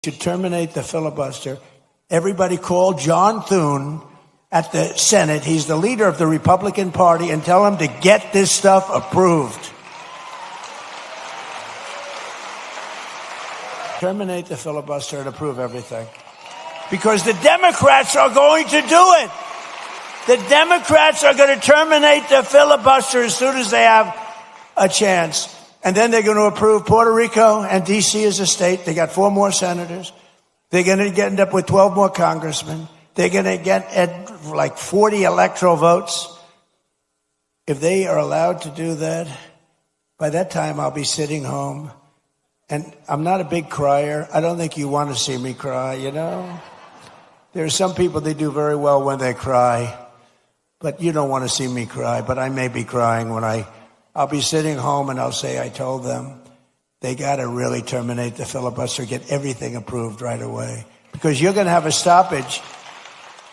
To terminate the filibuster. Everybody call John Thune at the Senate. He's the leader of the Republican Party, and tell him to get this stuff approved. Terminate the filibuster and approve everything. Because the Democrats are going to do it. The Democrats are going to terminate the filibuster as soon as they have a chance. And then they're going to approve Puerto Rico and D.C. as a state. They got 4 more senators. They're going to end up with 12 more congressmen. They're going to get at like 40 electoral votes. If they are allowed to do that, by that time I'll be sitting home. And I'm not a big crier. I don't think you want to see me cry, you know? There are some people, they do very well when they cry. But you don't want to see me cry. But I may be crying when I'll be sitting home and I'll say I told them they got to really terminate the filibuster, get everything approved right away. Because you're going to have a stoppage.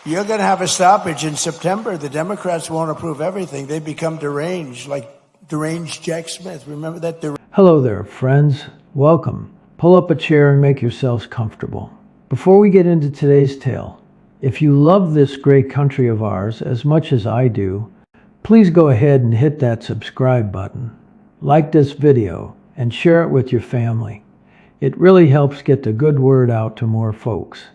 You're going to have a stoppage in September. The Democrats won't approve everything. They become deranged, like deranged Jack Smith. Remember that? Hello there, friends. Welcome. Pull up a chair and make yourselves comfortable. Before we get into today's tale, if you love this great country of ours as much as I do, please go ahead and hit that subscribe button, like this video, and share it with your family. It really helps get the good word out to more folks.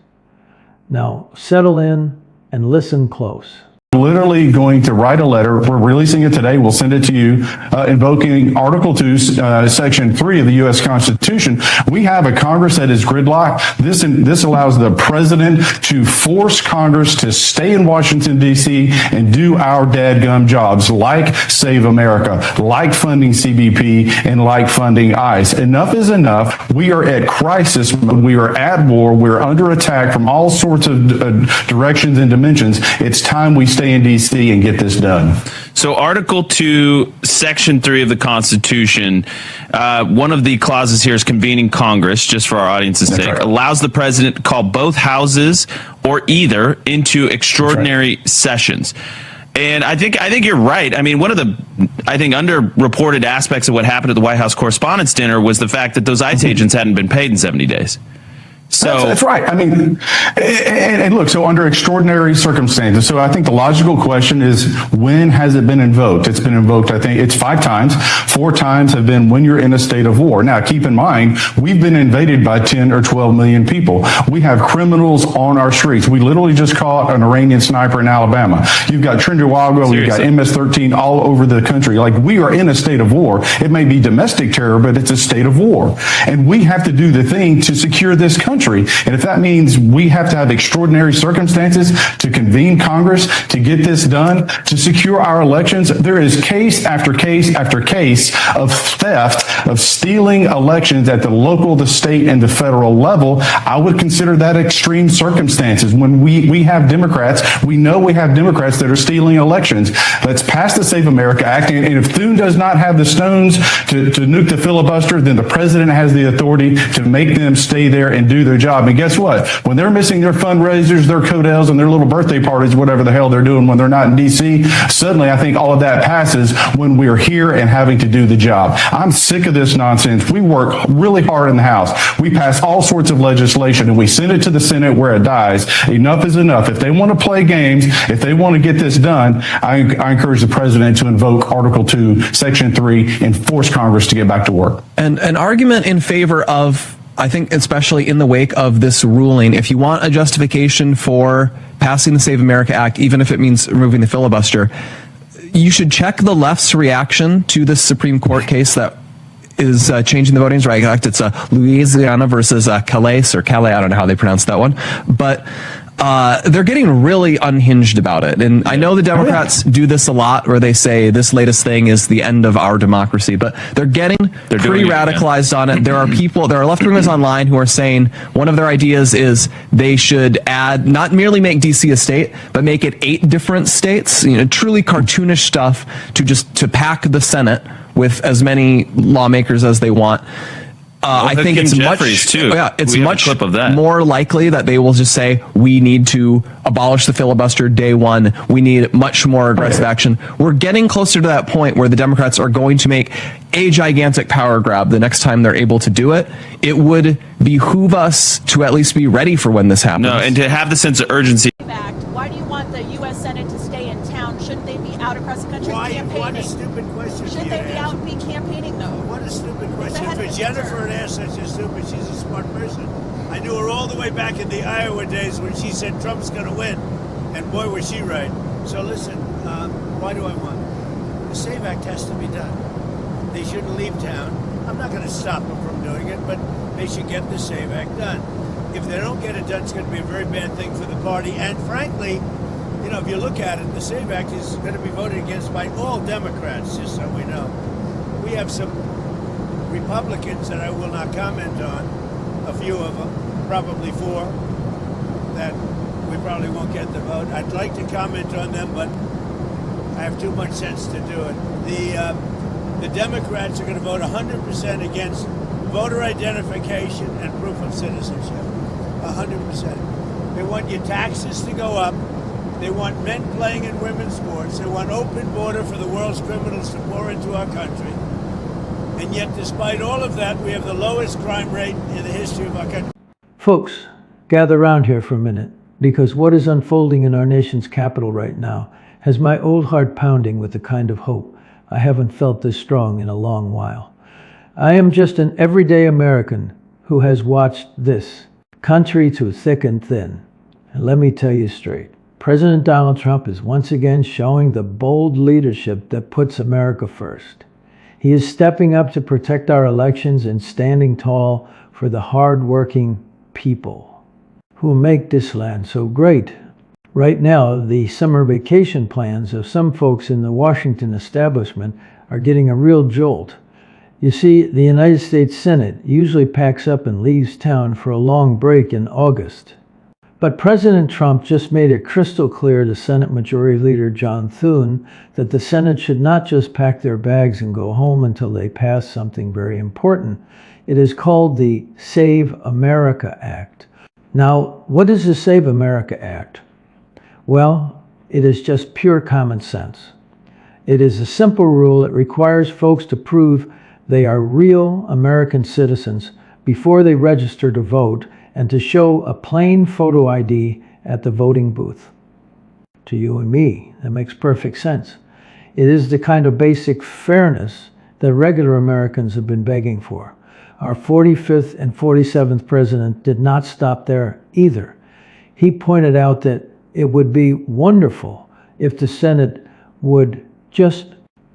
Now, settle in and listen close. Literally going to write a letter. We're releasing it today. We'll send it to you, invoking Article 2, Section 3 of the U.S. Constitution. We have a Congress that is gridlocked. This allows the president to force Congress to stay in Washington, D.C. and do our dadgum jobs, like Save America, like funding CBP, and like funding ICE. Enough is enough. We are at crisis. We are at war. We're under attack from all sorts of directions and dimensions. It's time we stay in D.C. and get this done. So Article 2, Section 3 of the Constitution, one of the clauses here is convening Congress, just for our audience's sake, right, allows the president to call both houses or either into extraordinary sessions. And I think you're right. I mean, one of the, underreported aspects of what happened at the White House Correspondents' Dinner was the fact that those ICE agents hadn't been paid in 70 days. So that's right. I mean, and look, so under extraordinary circumstances. So I think the logical question is, when has it been invoked? It's been invoked, I think it's 5 times. 4 times have been when you're in a state of war. Now, keep in mind, we've been invaded by 10 or 12 million people. We have criminals on our streets. We literally just caught an Iranian sniper in Alabama. You've got Trinidad, you've got MS-13 all over the country. Like, we are in a state of war. It may be domestic terror, but it's a state of war. And we have to do the thing to secure this country. And if that means we have to have extraordinary circumstances to convene Congress, to get this done, to secure our elections, there is case after case after case of theft, of stealing elections at the local, the state, and the federal level. I would consider that extreme circumstances. When we have Democrats, we know we have Democrats that are stealing elections. Let's pass the Save America Act. And if Thune does not have the stones to nuke the filibuster, then the president has the authority to make them stay there and do their job. And guess what? When they're missing their fundraisers, their codels, and their little birthday parties, whatever the hell they're doing when they're not in D.C., suddenly I think all of that passes when we're here and having to do the job. I'm sick of this nonsense. We work really hard in the House. We pass all sorts of legislation, and we send it to the Senate where it dies. Enough is enough. If they want to play games, if they want to get this done, I encourage the president to invoke Article 2, Section 3, and force Congress to get back to work. And an argument in favor of, I think, especially in the wake of this ruling, if you want a justification for passing the Save America Act, even if it means removing the filibuster, you should check the left's reaction to this Supreme Court case that is changing the Voting Rights Act. It's Louisiana versus Calais, or Calais, I don't know how they pronounce that one. But they're getting really unhinged about it. And I know the Democrats do this a lot, where they say this latest thing is the end of our democracy, but they're getting pretty radicalized on it. There are left-wingers online who are saying one of their ideas is they should add, not merely make DC a state, but make it 8 different states, truly cartoonish stuff to pack the Senate with as many lawmakers as they want. I think it's much more likely that they will just say, we need to abolish the filibuster day one. We need much more aggressive action. We're getting closer to that point where the Democrats are going to make a gigantic power grab the next time they're able to do it. It would behoove us to at least be ready for when this happens. No, and to have the sense of urgency. Act. Why do you want the U.S. Senate to stay in town? Shouldn't they be out across the country campaigning? What a stupid question. Shouldn't they be out and be campaigning, though? What a stupid question. For Jennifer to ask such a stupid, she's a smart person. I knew her all the way back in the Iowa days when she said Trump's going to win. And boy, was she right. So listen, why do I want it? The SAVE Act has to be done. They shouldn't leave town. I'm not going to stop them from doing it, but they should get the SAVE Act done. If they don't get it done, it's going to be a very bad thing for the party. And frankly, you know, if you look at it, the SAVE Act is going to be voted against by all Democrats, just so we know. We have some Republicans that I will not comment on, a few of them, probably 4, that we probably won't get the vote. I'd like to comment on them, but I have too much sense to do it. The Democrats are going to vote 100% against voter identification and proof of citizenship. 100%. They want your taxes to go up. They want men playing in women's sports. They want open border for the world's criminals to pour into our country. And yet, despite all of that, we have the lowest crime rate in the history of our country. Folks, gather around here for a minute, because what is unfolding in our nation's capital right now has my old heart pounding with the kind of hope I haven't felt this strong in a long while. I am just an everyday American who has watched this country through thick and thin. And let me tell you straight, President Donald Trump is once again showing the bold leadership that puts America first. He is stepping up to protect our elections and standing tall for the hard-working people who make this land so great. Right now, the summer vacation plans of some folks in the Washington establishment are getting a real jolt. You see, the United States Senate usually packs up and leaves town for a long break in August. But President Trump just made it crystal clear to Senate Majority Leader John Thune that the Senate should not just pack their bags and go home until they pass something very important. It is called the Save America Act. Now, what is the Save America Act? Well, it is just pure common sense. It is a simple rule that requires folks to prove they are real American citizens before they register to vote and to show a plain photo ID at the voting booth. To you and me, that makes perfect sense. It is the kind of basic fairness that regular Americans have been begging for. Our 45th and 47th president did not stop there either. He pointed out that it would be wonderful if the Senate would just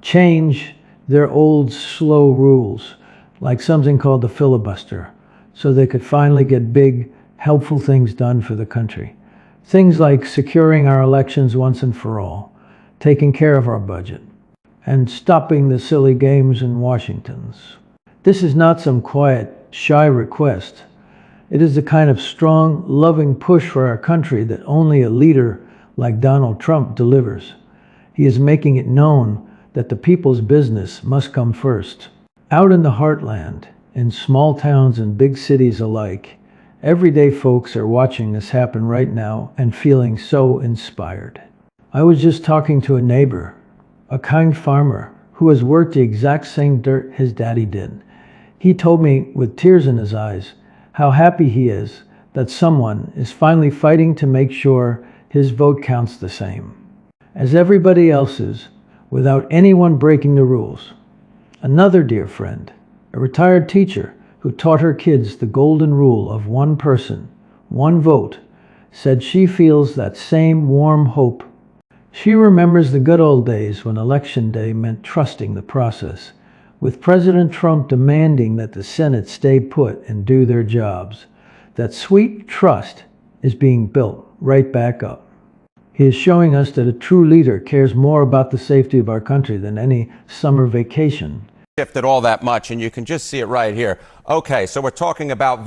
change their old slow rules, like something called the filibuster, so they could finally get big, helpful things done for the country. Things like securing our elections once and for all, taking care of our budget, and stopping the silly games in Washington's. This is not some quiet, shy request. It is the kind of strong, loving push for our country that only a leader like Donald Trump delivers. He is making it known that the people's business must come first. Out in the heartland, in small towns and big cities alike, everyday folks are watching this happen right now and feeling so inspired. I was just talking to a neighbor, a kind farmer, who has worked the exact same dirt his daddy did. He told me with tears in his eyes how happy he is that someone is finally fighting to make sure his vote counts the same as everybody else's without anyone breaking the rules. Another dear friend, a retired teacher who taught her kids the golden rule of one person, one vote, said she feels that same warm hope. She remembers the good old days when election day meant trusting the process, with President Trump demanding that the Senate stay put and do their jobs. That sweet trust is being built right back up. He is showing us that a true leader cares more about the safety of our country than any summer vacation. Shifted all that much, and you can just see it right here. Okay, so we're talking about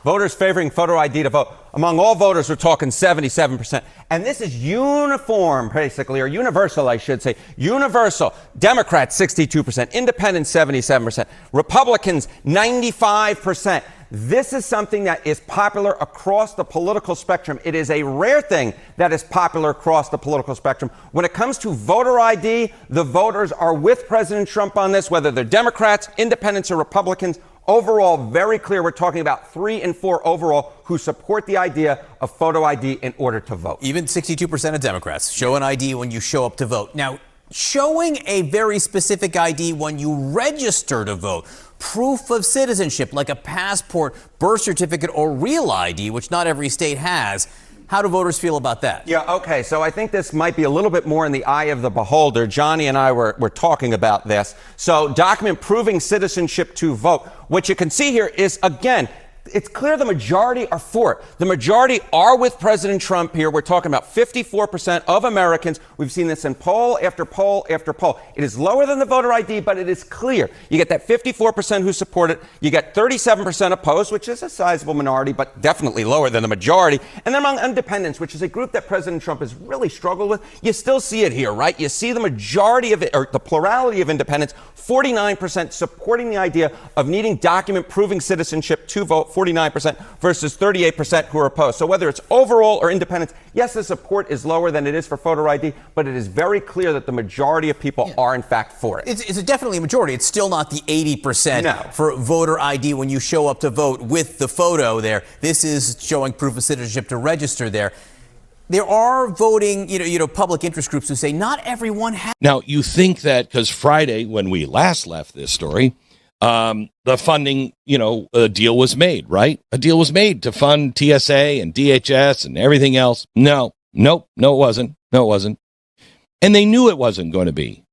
voters favoring photo ID to vote. Among all voters, we're talking 77%. And this is uniform, basically, or universal, I should say. Universal. Democrats, 62%. Independents, 77%. Republicans, 95%. this is something that is popular across the political spectrum. It is a rare thing that is popular across the political spectrum. When it comes to voter ID, the voters are with President Trump on this, whether they're Democrats, independents, or Republicans. Overall, very clear. We're talking about 3 in 4 overall who support the idea of photo ID in order to vote. Even 62% of Democrats show an ID when you show up to vote. Now, showing a very specific ID when you register to vote, proof of citizenship like a passport, birth certificate, or real ID, which not every state has. How do voters feel about that? Yeah, okay, so I think this might be a little bit more in the eye of the beholder. Johnny and I were talking about this. So document proving citizenship to vote. What you can see here is, again, it's clear the majority are for it. The majority are with President Trump here. We're talking about 54% of Americans. We've seen this in poll after poll after poll. It is lower than the voter ID, but it is clear. You get that 54% who support it. You get 37% opposed, which is a sizable minority, but definitely lower than the majority. And then among independents, which is a group that President Trump has really struggled with, you still see it here, right? You see the majority of it, or the plurality of independents, 49% supporting the idea of needing document proving citizenship to vote, 49% versus 38% who are opposed. So whether it's overall or independents, yes, the support is lower than it is for photo ID, but it is very clear that the majority of people are in fact for it. It's definitely a majority. It's still not the 80% No. for voter ID when you show up to vote with the photo there. This is showing proof of citizenship to register there. There are voting, public interest groups who say not everyone has. Now, you think that because Friday, when we last left this story, the funding, a deal was made, right? A deal was made to fund TSA and DHS and everything else. No, it wasn't. No, it wasn't. And they knew it wasn't going to be.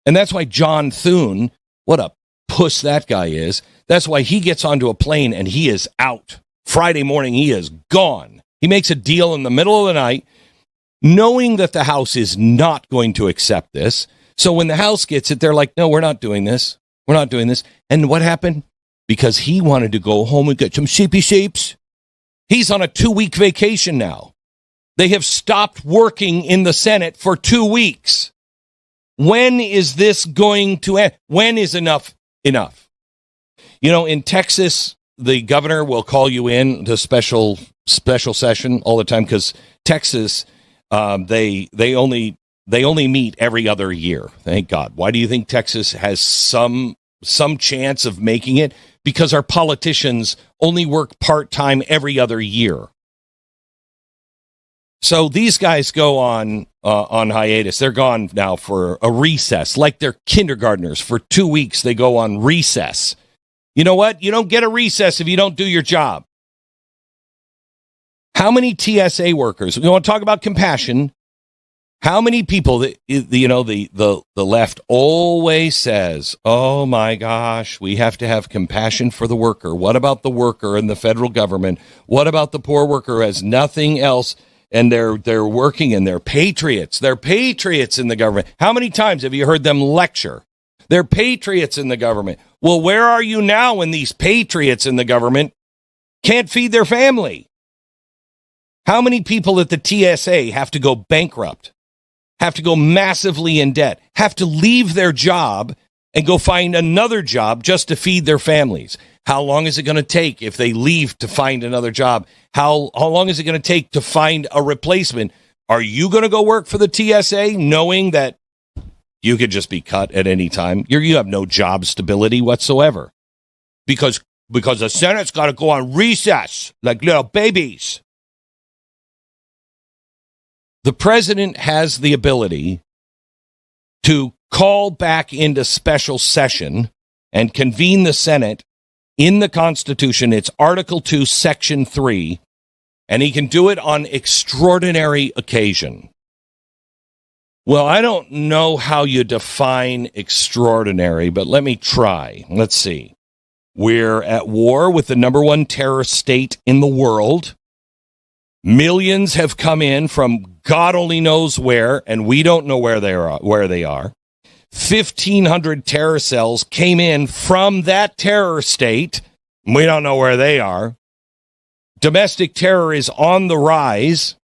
And that's why John Thune, what a puss that guy is. That's why he gets onto a plane and he is out. Friday morning, he is gone. He makes a deal in the middle of the night, knowing that the House is not going to accept this. So when the House gets it, they're like, no, we're not doing this. We're not doing this. And what happened? Because he wanted to go home and get some sheepy sheeps. He's on a 2-week vacation now. They have stopped working in the Senate for 2 weeks. When is this going to end? When is enough? In Texas, the governor will call you in to special session all the time because Texas, they only meet every other year. Thank God. Why do you think Texas has some chance of making it? Because our politicians only work part-time every other year. So these guys go on hiatus. They're gone now for a recess, like they're kindergartners. For 2 weeks, they go on recess. You know what? You don't get a recess if you don't do your job. How many TSA workers? We want to talk about compassion. How many people that the left always says, "Oh my gosh, we have to have compassion for the worker." What about the worker in the federal government? What about the poor worker who has nothing else and they're working and they're patriots? They're patriots in the government. How many times have you heard them lecture? They're patriots in the government. Well, where are you now when these patriots in the government can't feed their family? How many people at the TSA have to go bankrupt, have to go massively in debt, have to leave their job and go find another job just to feed their families? How long is it going to take if they leave to find another job? How long is it going to take to find a replacement? Are you going to go work for the TSA knowing that you could just be cut at any time? You have no job stability whatsoever because the Senate's got to go on recess like little babies. The president has the ability to call back into special session and convene the Senate in the Constitution. It's Article 2, Section 3, and he can do it on extraordinary occasion. Well, I don't know how you define extraordinary, but let me try. Let's see. We're at war with the number one terrorist state in the world. Millions have come in from God only knows where, and we don't know where they are. 1,500 terror cells came in from that terror state. We don't know where they are. Domestic terror is on the rise.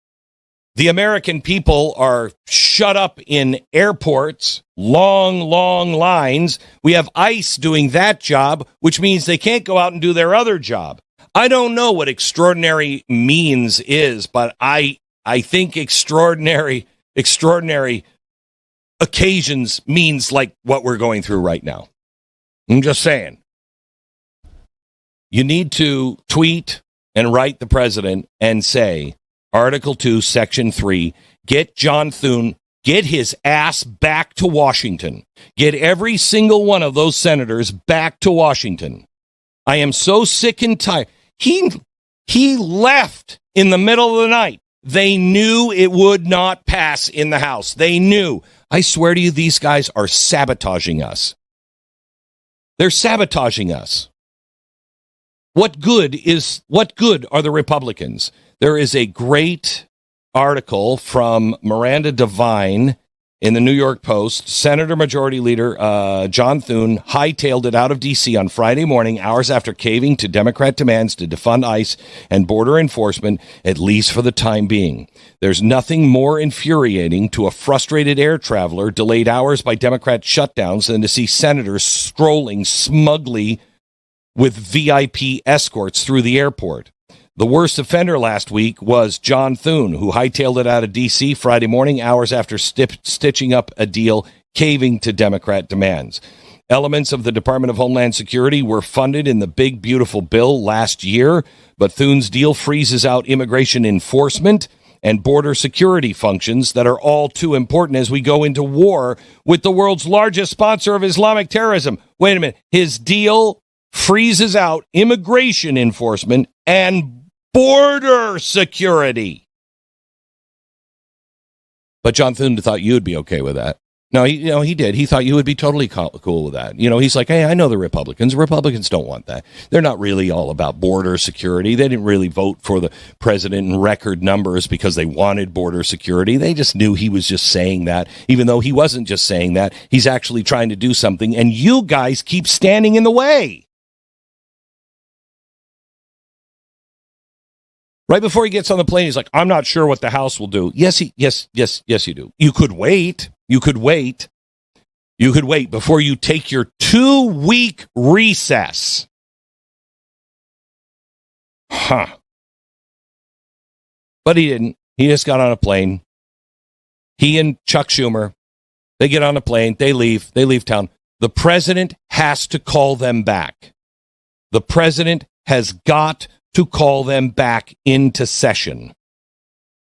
The American people are shut up in airports, long lines. We have ICE doing that job, which means they can't go out and do their other job. I don't know what extraordinary means is, but I think extraordinary occasions means like what we're going through right now. I'm just saying. You need to tweet and write the president and say, Article 2, Section 3, get John Thune, get his ass back to Washington. Get every single one of those senators back to Washington. I am so sick and tired. He left in the middle of the night. They knew it would not pass in the House. They knew. I swear to you, these guys are sabotaging us. They're sabotaging us. What good are the Republicans? There is a great article from Miranda Devine in the New York Post. Senator Majority Leader John Thune hightailed it out of D.C. on Friday morning, hours after caving to Democrat demands to defund ICE and border enforcement, at least for the time being. There's nothing more infuriating to a frustrated air traveler delayed hours by Democrat shutdowns than to see senators strolling smugly with VIP escorts through the airport. The worst offender last week was John Thune, who hightailed it out of D.C. Friday morning, hours after stitching up a deal, caving to Democrat demands. Elements of the Department of Homeland Security were funded in the big, beautiful bill last year, but Thune's deal freezes out immigration enforcement and border security functions that are all too important as we go into war with the world's largest sponsor of Islamic terrorism. Wait a minute. His deal freezes out immigration enforcement and border security. But John Thune thought you would be okay with that. No, he did. He thought you would be totally cool with that. He's like, hey, I know the Republicans. Republicans don't want that. They're not really all about border security. They didn't really vote for the president in record numbers because they wanted border security. They just knew he was just saying that, even though he wasn't just saying that. He's actually trying to do something, and you guys keep standing in the way. Right before he gets on the plane, he's like, I'm not sure what the House will do. Yes, you do. You could wait. You could wait before you take your 2-week recess. But he didn't. He just got on a plane. He and Chuck Schumer, they get on a plane. They leave town. The president has to call them back. The president has got to call them back into session.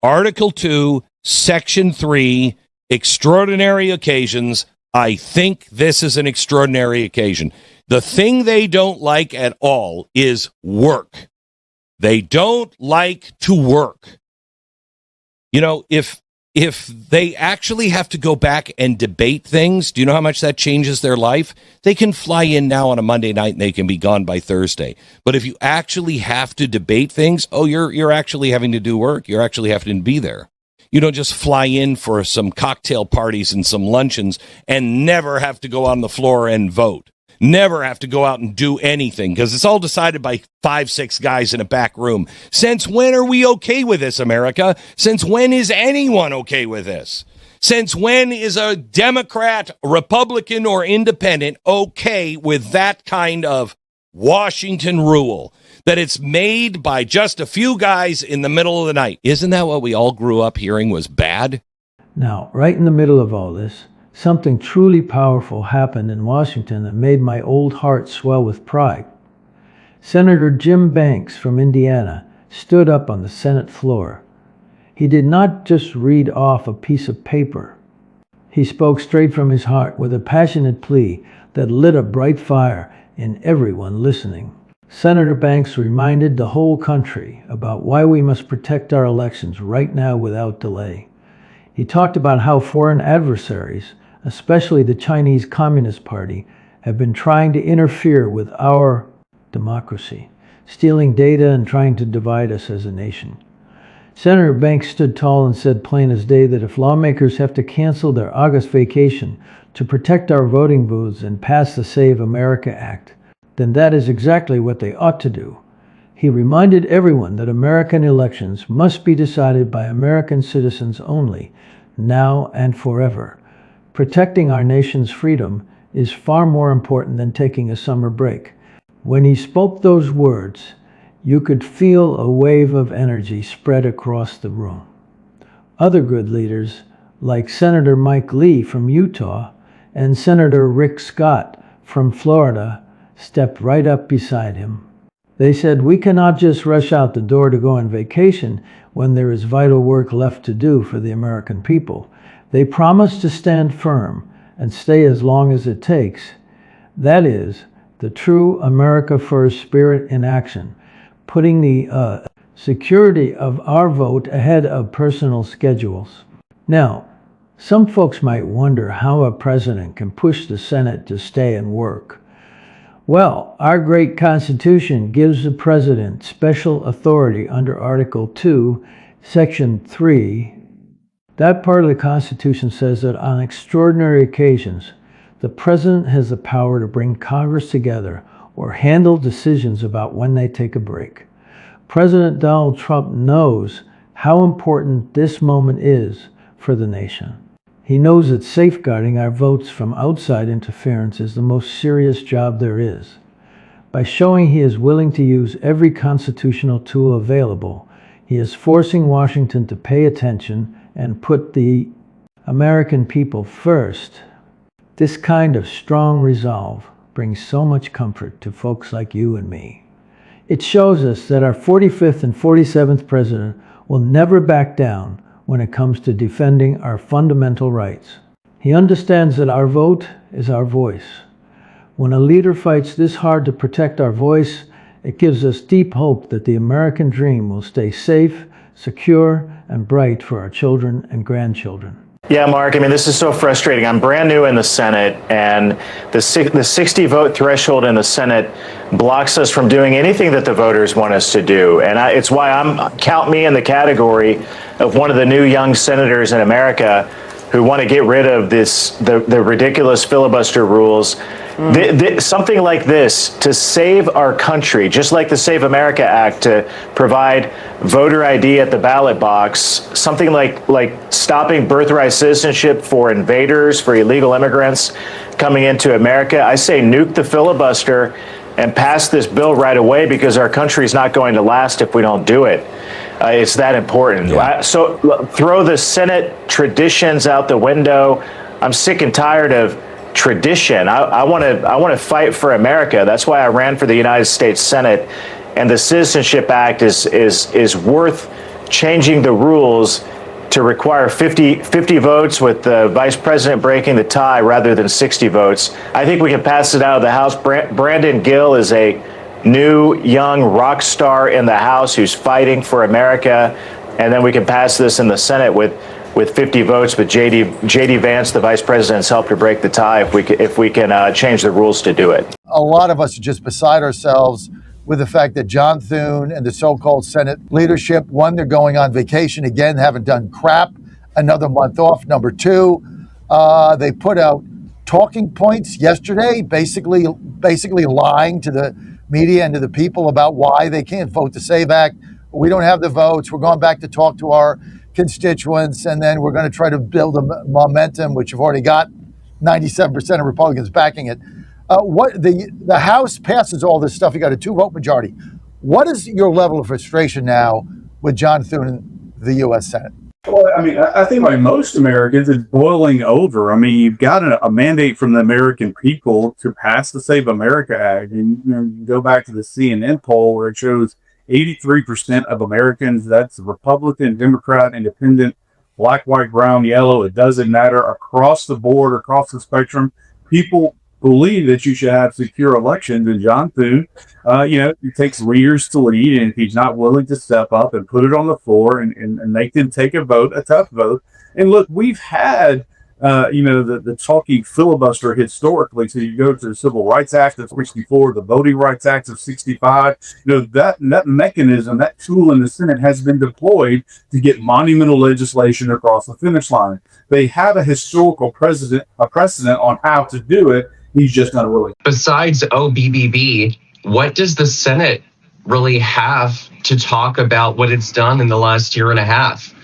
Article 2, Section 3, extraordinary occasions. I think this is an extraordinary occasion. The thing they don't like at all is work. They don't like to work. If they actually have to go back and debate things, do you know how much that changes their life? They can fly in now on a Monday night and they can be gone by Thursday. But if you actually have to debate things, you're actually having to do work. You're actually having to be there. You don't just fly in for some cocktail parties and some luncheons and never have to go on the floor and vote. Never have to go out and do anything because it's all decided by 5-6 guys in a back room. Since when are we okay with this, America? Since when is anyone okay with this? Since when is a Democrat, Republican, or independent okay with that kind of Washington rule? That it's made by just a few guys in the middle of the night. Isn't that what we all grew up hearing was bad? Now, right in the middle of all this, something truly powerful happened in Washington that made my old heart swell with pride. Senator Jim Banks from Indiana stood up on the Senate floor. He did not just read off a piece of paper. He spoke straight from his heart with a passionate plea that lit a bright fire in everyone listening. Senator Banks reminded the whole country about why we must protect our elections right now without delay. He talked about how foreign adversaries, especially the Chinese Communist Party, have been trying to interfere with our democracy, stealing data and trying to divide us as a nation. Senator Banks stood tall and said plain as day that if lawmakers have to cancel their August vacation to protect our voting booths and pass the Save America Act, then that is exactly what they ought to do. He reminded everyone that American elections must be decided by American citizens only, now and forever. Protecting our nation's freedom is far more important than taking a summer break. When he spoke those words, You could feel a wave of energy spread across the room. Other good leaders, like Senator Mike Lee from Utah and Senator Rick Scott from Florida, stepped right up beside him. They said, "We cannot just rush out the door to go on vacation when there is vital work left to do for the American people." They promised to stand firm and stay as long as it takes. That is the true America First spirit in action, putting the security of our vote ahead of personal schedules. Now, some folks might wonder how a president can push the Senate to stay and work. Well, our great Constitution gives the president special authority under Article 2, Section 3. That part of the Constitution says that on extraordinary occasions, the president has the power to bring Congress together or handle decisions about when they take a break. President Donald Trump knows how important this moment is for the nation. He knows that safeguarding our votes from outside interference is the most serious job there is. By showing he is willing to use every constitutional tool available, he is forcing Washington to pay attention and put the American people first. This kind of strong resolve brings so much comfort to folks like you and me. It shows us that our 45th and 47th president will never back down when it comes to defending our fundamental rights. He understands that our vote is our voice. When a leader fights this hard to protect our voice, it gives us deep hope that the American dream will stay safe, secure, and bright for our children and grandchildren. Yeah, Mark, I mean, this is so frustrating. I'm brand new in the Senate, and the 60 vote threshold in the Senate blocks us from doing anything that the voters want us to do. And it's why count me in the category of one of the new young senators in America who want to get rid of the ridiculous filibuster rules. Something like this to save our country, just like the Save America Act to provide voter ID at the ballot box, something like stopping birthright citizenship for invaders, for illegal immigrants coming into America. I say nuke the filibuster and pass this bill right away, because our country is not going to last if we don't do it. It's that important. Yeah. So throw the Senate traditions out the window. I'm sick and tired of tradition. I want to fight for America. That's why I ran for the United States Senate. And the Citizenship Act is worth changing the rules to require 50 votes with the vice president breaking the tie rather than 60 votes. I think we can pass it out of the House. Brandon Gill is a new young rock star in the House who's fighting for America. And then we can pass this in the Senate with 50 votes, but J.D. Vance, the vice president, has helped to break the tie if we can change the rules to do it. A lot of us are just beside ourselves with the fact that John Thune and the so-called Senate leadership, one, they're going on vacation again, haven't done crap, another month off. Number two, they put out talking points yesterday, basically lying to the media and to the people about why they can't vote the SAVE Act. We don't have the votes. We're going back to talk to our constituents, and then we're going to try to build a momentum, which you've already got 97% of Republicans backing it. The House passes all this stuff. You got a 2-vote majority. What is your level of frustration now with John Thune in the U.S. Senate? Well, I mean, I think like most Americans, it's boiling over. I mean, you've got a mandate from the American people to pass the Save America Act. And you go back to the CNN poll where it shows 83% of Americans, that's Republican, Democrat, Independent, black, white, brown, yellow, it doesn't matter, across the board, across the spectrum, people believe that you should have secure elections. And John Thune, it takes years to lead, and if he's not willing to step up and put it on the floor and make them take a vote, a tough vote. And look, we've had the talking filibuster historically. So you go to the Civil Rights Act of 64, the Voting Rights Act of 65. That mechanism, that tool in the Senate has been deployed to get monumental legislation across the finish line. They have a historical precedent on how to do it. He's just not willing. Besides OBBB, what does the Senate really have to talk about what it's done in the last year and a half?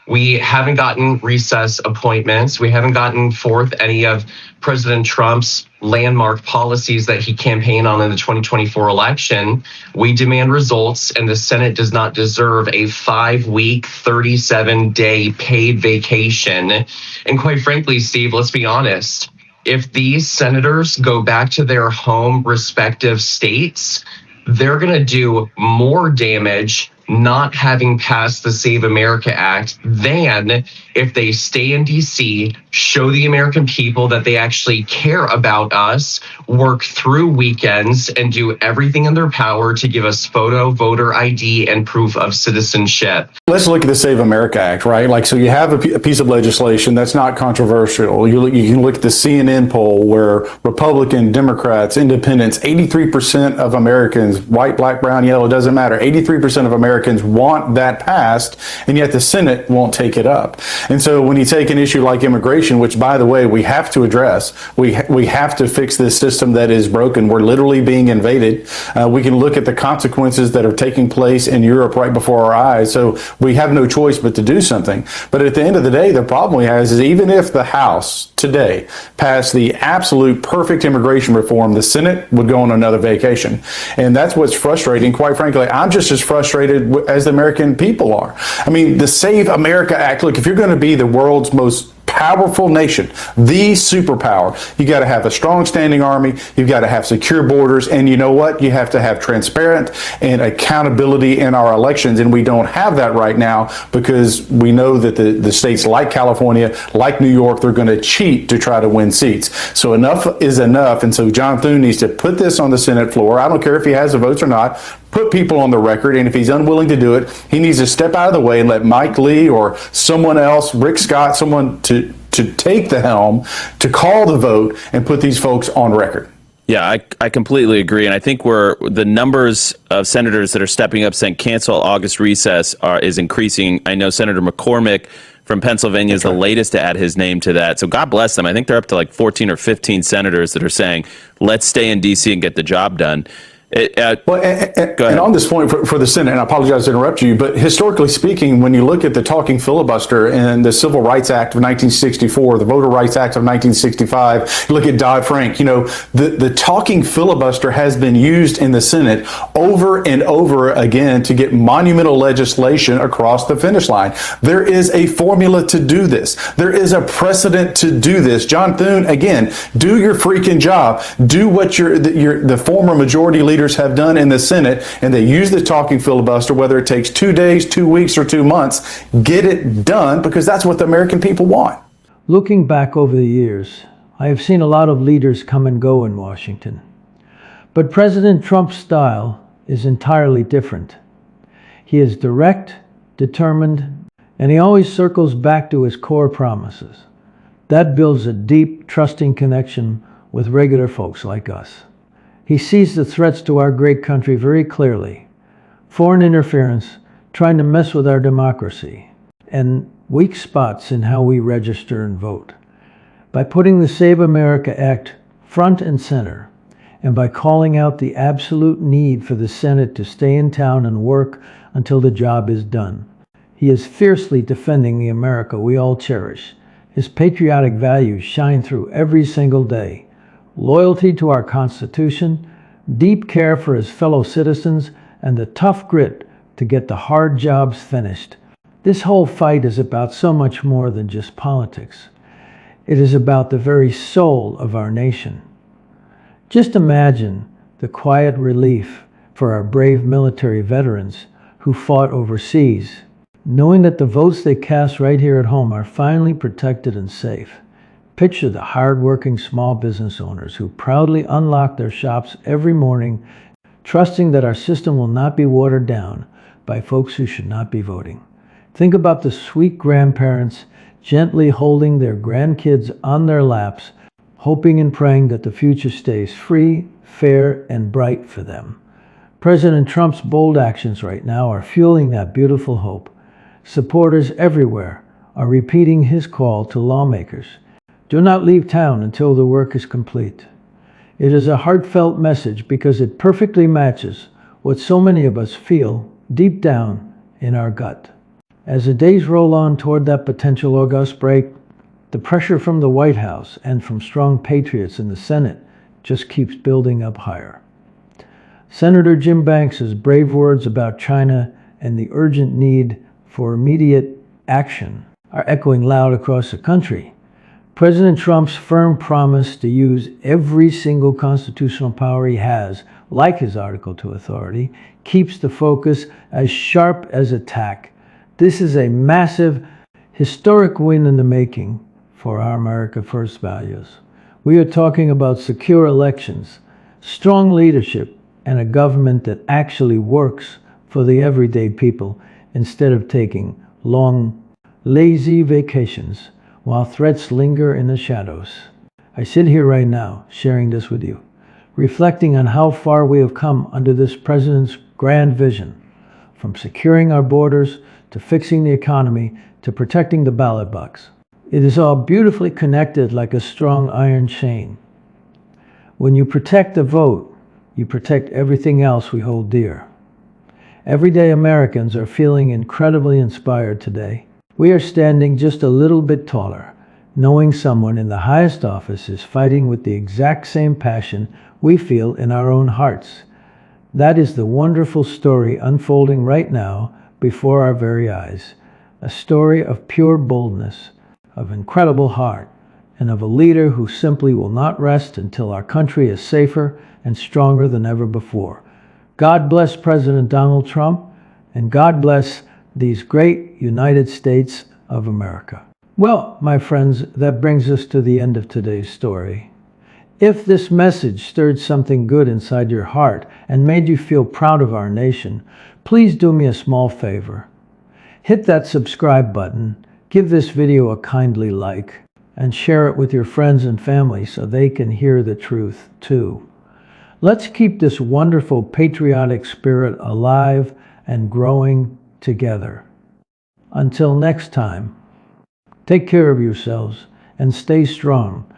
We haven't gotten recess appointments. We haven't gotten forth any of President Trump's landmark policies that he campaigned on in the 2024 election. We demand results, and the Senate does not deserve a 5-week, 37-day paid vacation. And quite frankly, Steve, let's be honest. If these senators go back to their home respective states, they're going to do more damage not having passed the Save America Act than if they stay in DC, show the American people that they actually care about us, work through weekends, and do everything in their power to give us photo, voter ID, and proof of citizenship. Let's look at the Save America Act, right? Like, so you have a piece of legislation that's not controversial. You can look at the CNN poll where Republican, Democrats, Independents, 83% of Americans, white, black, brown, yellow, doesn't matter. 83% of Americans want that passed, and yet the Senate won't take it up. And so when you take an issue like immigration, which, by the way, we have to address, we have to fix this system that is broken. We're literally being invaded. We can look at the consequences that are taking place in Europe right before our eyes. So we have no choice but to do something. But at the end of the day, the problem we have is even if the House today passed the absolute perfect immigration reform, the Senate would go on another vacation. And that's what's frustrating. Quite frankly, I'm just as frustrated as the American people are. I mean, the Save America Act, look, if you're going to be the world's most powerful nation, the superpower, you got to have a strong standing army, you've got to have secure borders, and you know what? You have to have transparent and accountability in our elections, and we don't have that right now because we know that the states like California, like New York, they're going to cheat to try to win seats. So enough is enough, and so John Thune needs to put this on the Senate floor. I don't care if he has the votes or not. Put people on the record, and if he's unwilling to do it, he needs to step out of the way and let Mike Lee or someone else, Rick Scott, someone to take the helm, to call the vote and put these folks on record. Yeah, I completely agree. And I think the numbers of senators that are stepping up saying cancel August recess is increasing. I know Senator McCormick from Pennsylvania is the latest to add his name to that. So God bless them. I think they're up to like 14 or 15 senators that are saying, let's stay in D.C. and get the job done. And on this point for the Senate, and I apologize to interrupt you, but historically speaking, when you look at the talking filibuster in the Civil Rights Act of 1964, the Voter Rights Act of 1965, you look at Dodd-Frank, the talking filibuster has been used in the Senate over and over again to get monumental legislation across the finish line. There is a formula to do this. There is a precedent to do this. John Thune, again, do your freaking job. Do what the former majority leaders have done in the Senate, and they use the talking filibuster, whether it takes 2 days, 2 weeks, or 2 months. Get it done, because that's what the American people want. Looking back over the years, I have seen a lot of leaders come and go in Washington. But President Trump's style is entirely different. He is direct, determined, and he always circles back to his core promises. That builds a deep, trusting connection with regular folks like us. He sees the threats to our great country very clearly. Foreign interference, trying to mess with our democracy, and weak spots in how we register and vote. By putting the Save America Act front and center, and by calling out the absolute need for the Senate to stay in town and work until the job is done, he is fiercely defending the America we all cherish. His patriotic values shine through every single day. Loyalty to our Constitution, deep care for his fellow citizens, and the tough grit to get the hard jobs finished. This whole fight is about so much more than just politics. It is about the very soul of our nation. Just imagine the quiet relief for our brave military veterans who fought overseas, knowing that the votes they cast right here at home are finally protected and safe. Picture the hard-working small business owners who proudly unlock their shops every morning, trusting that our system will not be watered down by folks who should not be voting. Think about the sweet grandparents gently holding their grandkids on their laps, hoping and praying that the future stays free, fair, and bright for them. President Trump's bold actions right now are fueling that beautiful hope. Supporters everywhere are repeating his call to lawmakers. Do not leave town until the work is complete. It is a heartfelt message because it perfectly matches what so many of us feel deep down in our gut. As the days roll on toward that potential August break, the pressure from the White House and from strong patriots in the Senate just keeps building up higher. Senator Jim Banks's brave words about China and the urgent need for immediate action are echoing loud across the country. President Trump's firm promise to use every single constitutional power he has, like his Article 2 authority, keeps the focus as sharp as a tack. This is a massive, historic win in the making for our America First values. We are talking about secure elections, strong leadership, and a government that actually works for the everyday people instead of taking long, lazy vacations while threats linger in the shadows. I sit here right now sharing this with you, reflecting on how far we have come under this president's grand vision, from securing our borders to fixing the economy to protecting the ballot box. It is all beautifully connected like a strong iron chain. When you protect the vote, you protect everything else we hold dear. Everyday Americans are feeling incredibly inspired today. We are standing just a little bit taller, knowing someone in the highest office is fighting with the exact same passion we feel in our own hearts. That is the wonderful story unfolding right now before our very eyes. A story of pure boldness, of incredible heart, and of a leader who simply will not rest until our country is safer and stronger than ever before. God bless President Donald Trump, and God bless these great United States of America. Well, my friends, that brings us to the end of today's story. If this message stirred something good inside your heart and made you feel proud of our nation, please do me a small favor. Hit that subscribe button, give this video a kindly like, and share it with your friends and family so they can hear the truth too. Let's keep this wonderful patriotic spirit alive and growing together. Until next time, take care of yourselves and stay strong.